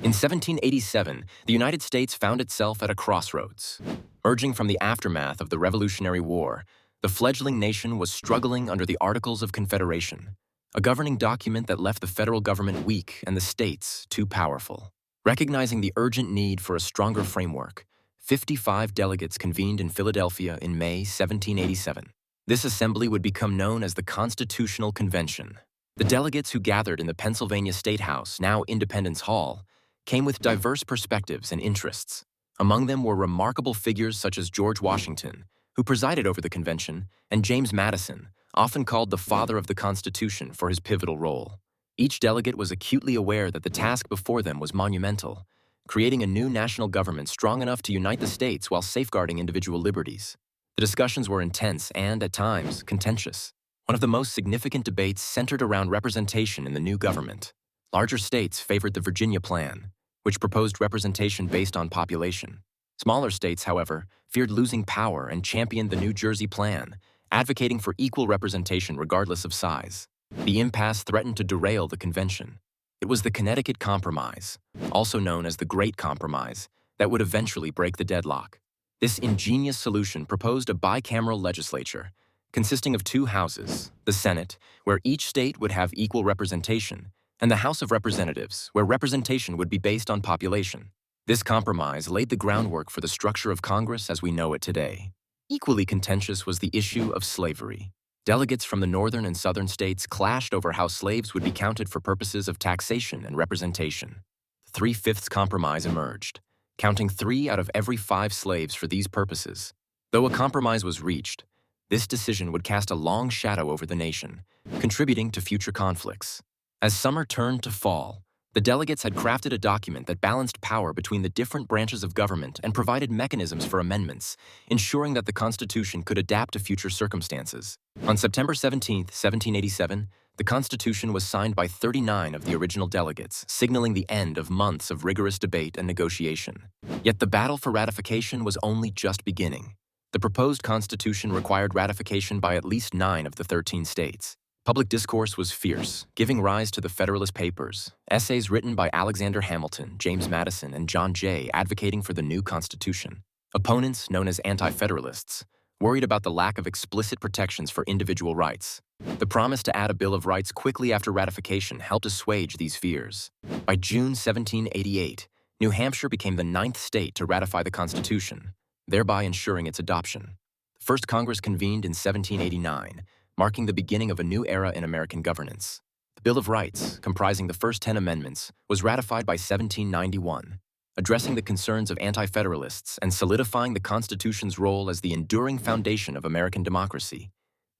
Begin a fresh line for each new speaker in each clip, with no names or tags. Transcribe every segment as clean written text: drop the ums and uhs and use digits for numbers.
In 1787, the United States found itself at a crossroads. Emerging from the aftermath of the Revolutionary War, the fledgling nation was struggling under the Articles of Confederation, a governing document that left the federal government weak and the states too powerful. Recognizing the urgent need for a stronger framework, 55 delegates convened in Philadelphia in May 1787. This assembly would become known as the Constitutional Convention. The delegates who gathered in the Pennsylvania State House, now Independence Hall, came with diverse perspectives and interests. Among them were remarkable figures such as George Washington, who presided over the convention, and James Madison, often called the father of the Constitution for his pivotal role. Each delegate was acutely aware that the task before them was monumental, creating a new national government strong enough to unite the states while safeguarding individual liberties. The discussions were intense and, at times, contentious. One of the most significant debates centered around representation in the new government. Larger states favored the Virginia Plan, which proposed representation based on population. Smaller states, however, feared losing power and championed the New Jersey Plan, advocating for equal representation regardless of size. The impasse threatened to derail the convention. It was the Connecticut Compromise, also known as the Great Compromise, that would eventually break the deadlock. This ingenious solution proposed a bicameral legislature, consisting of two houses, the Senate, where each state would have equal representation, and the House of Representatives, where representation would be based on population. This compromise laid the groundwork for the structure of Congress as we know it today. Equally contentious was the issue of slavery. Delegates from the northern and southern states clashed over how slaves would be counted for purposes of taxation and representation. The 3/5 compromise emerged, counting 3 out of every 5 slaves for these purposes. Though a compromise was reached, this decision would cast a long shadow over the nation, contributing to future conflicts. As summer turned to fall, the delegates had crafted a document that balanced power between the different branches of government and provided mechanisms for amendments, ensuring that the Constitution could adapt to future circumstances. On September 17, 1787, the Constitution was signed by 39 of the original delegates, signaling the end of months of rigorous debate and negotiation. Yet the battle for ratification was only just beginning. The proposed Constitution required ratification by at least 9 of the 13 states. Public discourse was fierce, giving rise to the Federalist Papers, essays written by Alexander Hamilton, James Madison, and John Jay advocating for the new Constitution. Opponents, known as anti-federalists, worried about the lack of explicit protections for individual rights. The promise to add a Bill of Rights quickly after ratification helped assuage these fears. By June 1788, New Hampshire became the 9th state to ratify the Constitution, thereby ensuring its adoption. The first Congress convened in 1789, marking the beginning of a new era in American governance. The Bill of Rights, comprising the first 10 amendments, was ratified by 1791, addressing the concerns of anti-federalists and solidifying the Constitution's role as the enduring foundation of American democracy.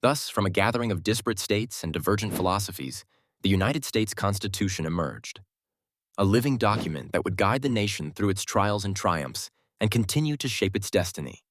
Thus, from a gathering of disparate states and divergent philosophies, the United States Constitution emerged. A living document that would guide the nation through its trials and triumphs and continue to shape its destiny.